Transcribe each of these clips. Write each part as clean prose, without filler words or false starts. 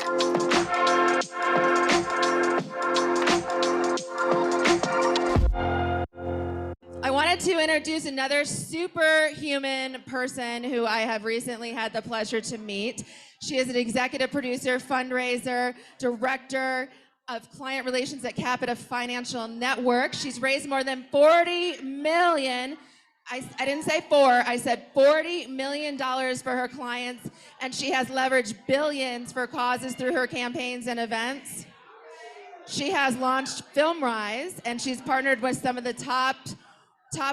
I wanted to introduce another superhuman person who I have recently had the pleasure to meet. She is an executive producer, fundraiser, director of client relations at Capita Financial Network. She's raised more than 40 million. I didn't say four, I said $40 million for her clients, and she has leveraged billions for causes through her campaigns and events. She has launched FilmRaise, and she's partnered with some of the top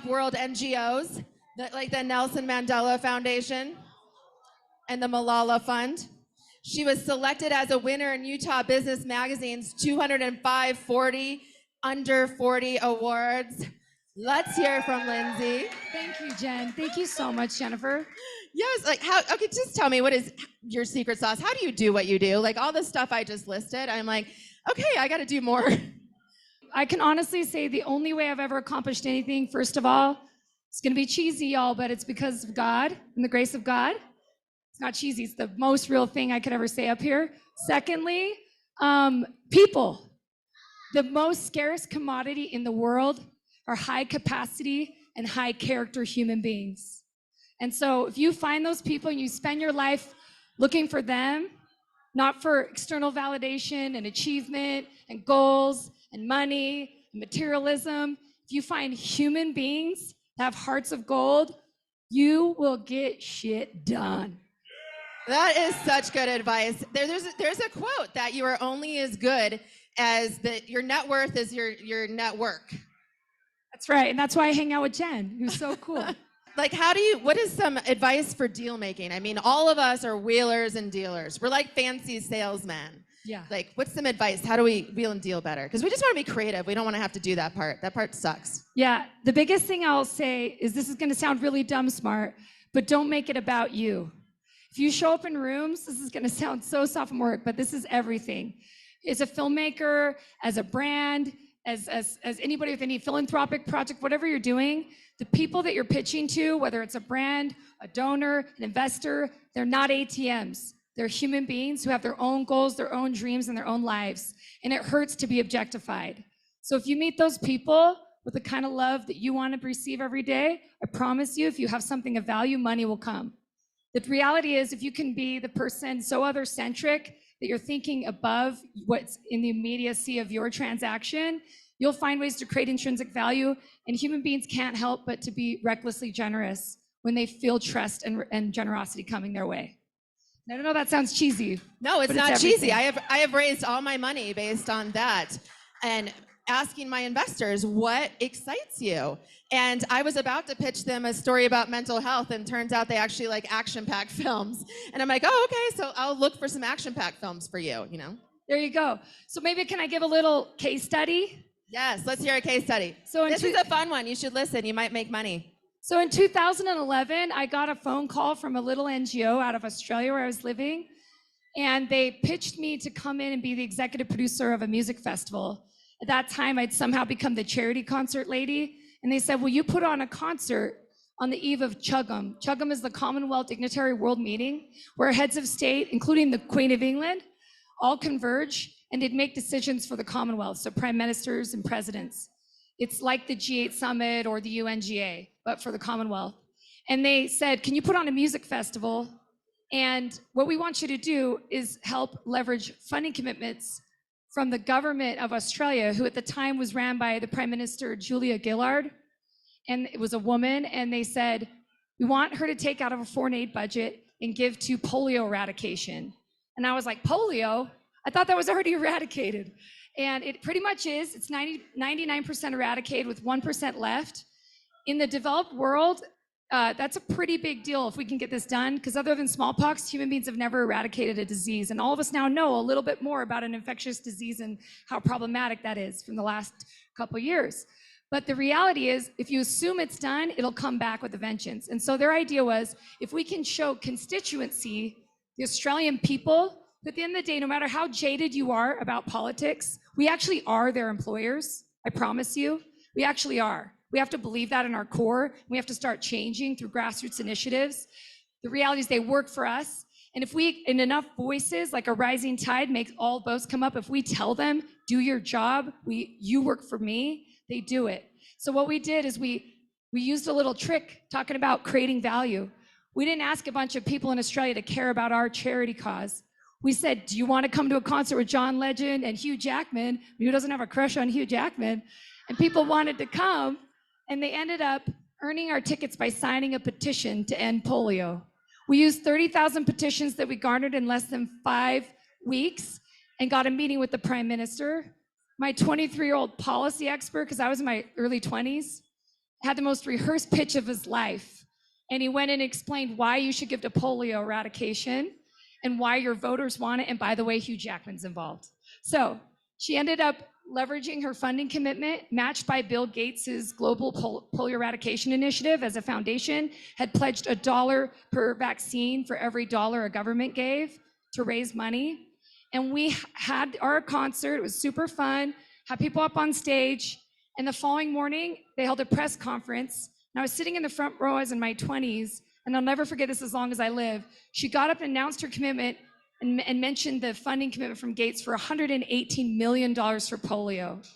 world NGOs, like the Nelson Mandela Foundation and the Malala Fund. She was selected as a winner in Utah Business Magazine's 205 40 Under 40 Awards. Let's hear from Lindsay. Thank you, Jen. Thank you so much, Jennifer. Yes, like okay, just tell me, what is your secret sauce? How do you do what you do? Like all the stuff I just listed, I'm like, okay, I gotta do more. I can honestly say the only way I've ever accomplished anything, first of all, it's gonna be cheesy, y'all, but it's because of God and the grace of God. It's not cheesy, it's the most real thing I could ever say up here. Secondly, people. The most scarce commodity in the world are high capacity and high character human beings. And so if you find those people and you spend your life looking for them, not for external validation and achievement and goals and money and materialism, if you find human beings that have hearts of gold, you will get shit done. That is such good advice. There's a quote that you are only as good as your net worth is your network. That's right, and that's why I hang out with Jen, who's so cool. Like, what is some advice for deal making? I mean, all of us are wheelers and dealers. We're like fancy salesmen. Yeah. Like, what's some advice? How do we wheel and deal better? Because we just want to be creative. We don't want to have to do that part. That part sucks. Yeah, the biggest thing I'll say is this is gonna sound really dumb smart, but don't make it about you. If you show up in rooms, this is gonna sound so sophomoric, but this is everything. As a filmmaker, as a brand, as anybody with any philanthropic project, whatever you're doing, the people that you're pitching to, whether it's a brand, a donor, an investor, they're not ATMs. They're human beings who have their own goals, their own dreams, and their own lives. And it hurts to be objectified. So if you meet those people with the kind of love that you want to receive every day, I promise you, if you have something of value, money will come. The reality is, if you can be the person so other-centric that you're thinking above what's in the immediacy of your transaction, you'll find ways to create intrinsic value, and human beings can't help but to be recklessly generous when they feel trust and generosity coming their way. I don't know, that sounds cheesy. No, it's not cheesy. I have raised all my money based on that, and asking my investors, what excites you? And I was about to pitch them a story about mental health, and turns out they actually like action-packed films. And I'm like, oh, okay, so I'll look for some action-packed films for you, you know? There you go. So maybe can I give a little case study? Yes, let's hear a case study. So this is a fun one. You should listen. You might make money. So in 2011, I got a phone call from a little NGO out of Australia where I was living, and they pitched me to come in and be the executive producer of a music festival. At that time, I'd somehow become the charity concert lady, and they said, will you put on a concert on the eve of CHUGM? CHUGM is the Commonwealth Dignitary World Meeting, where heads of state, including the Queen of England, all converge and they'd make decisions for the Commonwealth, so prime ministers and presidents. It's like the G8 summit or the UNGA, but for the Commonwealth. And they said, can you put on a music festival? And what we want you to do is help leverage funding commitments from the government of Australia, who at the time was ran by the Prime Minister, Julia Gillard. And it was a woman, and they said, we want her to take out of a foreign aid budget and give to polio eradication. And I was like, polio? I thought that was already eradicated. And it pretty much is. It's 99% eradicated with 1% left. In the developed world, that's a pretty big deal if we can get this done, because other than smallpox, human beings have never eradicated a disease. And all of us now know a little bit more about an infectious disease and how problematic that is from the last couple of years. But the reality is, if you assume it's done, it'll come back with a vengeance. And so their idea was, if we can show constituency, the Australian people, at the end of the day, no matter how jaded you are about politics, we actually are their employers. I promise you, we actually are. We have to believe that in our core. We have to start changing through grassroots initiatives. The reality is they work for us. And if we, in enough voices, like a rising tide makes all boats come up, if we tell them, do your job, you work for me, they do it. So what we did is we used a little trick talking about creating value. We didn't ask a bunch of people in Australia to care about our charity cause. We said, do you want to come to a concert with John Legend and Hugh Jackman? Who doesn't have a crush on Hugh Jackman? And people wanted to come, and they ended up earning our tickets by signing a petition to end polio. We used 30,000 petitions that we garnered in less than 5 weeks and got a meeting with the Prime Minister. My 23-year-old policy expert, because I was in my early 20s, had the most rehearsed pitch of his life. And he went and explained why you should give to polio eradication and why your voters want it. And by the way, Hugh Jackman's involved. So she ended up leveraging her funding commitment, matched by Bill Gates's Global Polio Eradication Initiative as a foundation, had pledged $1 per vaccine for every dollar a government gave to raise money. And we had our concert, it was super fun, had people up on stage, and the following morning, they held a press conference, and I was sitting in the front row, I was in my 20s, and I'll never forget this as long as I live. She got up and announced her commitment and mentioned the funding commitment from Gates for $118 million for polio.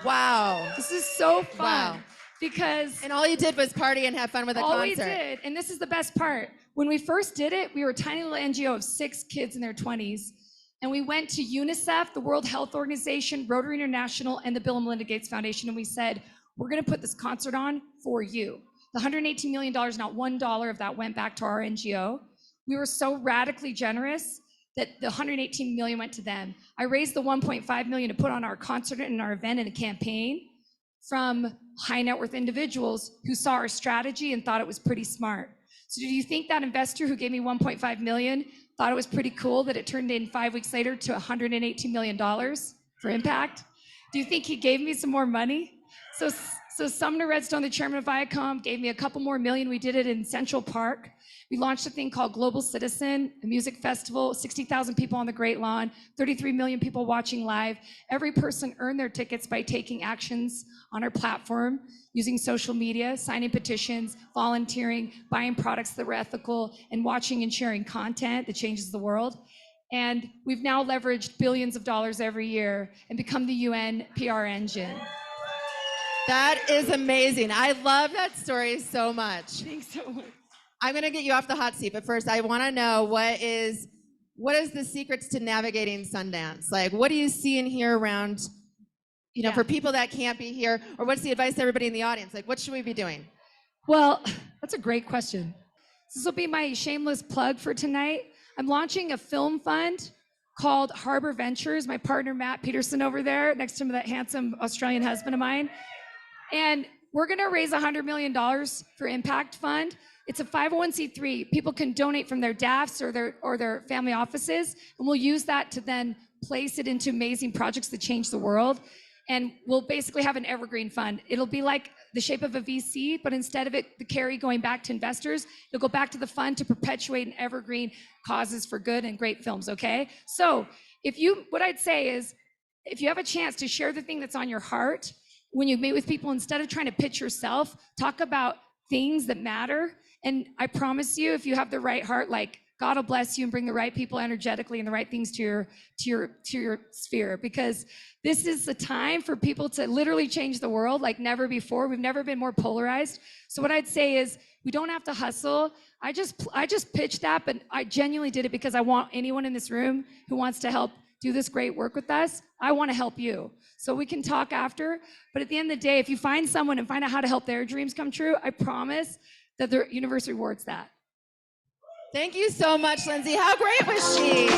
Wow. This is so fun. Wow. Because and all you did was party and have fun with a concert. All we did, and this is the best part. When we first did it, we were a tiny little NGO of 6 kids in their 20s. And we went to UNICEF, the World Health Organization, Rotary International, and the Bill and Melinda Gates Foundation, and we said, we're gonna put this concert on for you. The $118 million, not $1 of that went back to our NGO. We were so radically generous that the $118 million went to them. I raised the $1.5 million to put on our concert and our event and a campaign from high net worth individuals who saw our strategy and thought it was pretty smart. So do you think that investor who gave me $1.5 million thought it was pretty cool that it turned in 5 weeks later to $118 million for impact? Do you think he gave me some more money? So Sumner Redstone, the chairman of Viacom, gave me a couple more million. We did it in Central Park. We launched a thing called Global Citizen, a music festival, 60,000 people on the Great Lawn, 33 million people watching live. Every person earned their tickets by taking actions on our platform, using social media, signing petitions, volunteering, buying products that were ethical, and watching and sharing content that changes the world. And we've now leveraged billions of dollars every year and become the UN PR engine. That is amazing. I love that story so much. Thanks so much. I'm going to get you off the hot seat, but first I want to know what is the secrets to navigating Sundance? Like, what do you see and hear around, for people that can't be here, or what's the advice to everybody in the audience? Like, what should we be doing? Well, that's a great question. This will be my shameless plug for tonight. I'm launching a film fund called Harbor Ventures. My partner, Matt Peterson over there, next to that handsome Australian husband of mine. And we're going to raise $100 million for Impact Fund. It's a 501c3. People can donate from their DAFs or their family offices, and we'll use that to then place it into amazing projects that change the world. And we'll basically have an evergreen fund. It'll be like the shape of a VC, but instead of it, the carry going back to investors, it'll go back to the fund to perpetuate and evergreen causes for good and great films, okay? So what I'd say is, if you have a chance to share the thing that's on your heart, when you meet with people, instead of trying to pitch yourself, talk about things that matter. And I promise you, if you have the right heart, like, God will bless you and bring the right people energetically and the right things to your sphere, because this is the time for people to literally change the world like never before. We've never been more polarized. So what I'd say is, we don't have to hustle. I just pitched that, but I genuinely did it because I want anyone in this room who wants to help do this great work with us. I want to help you. So we can talk after, but at the end of the day, if you find someone and find out how to help their dreams come true, I promise that the universe rewards that. Thank you so much, Lindsay. How great was she?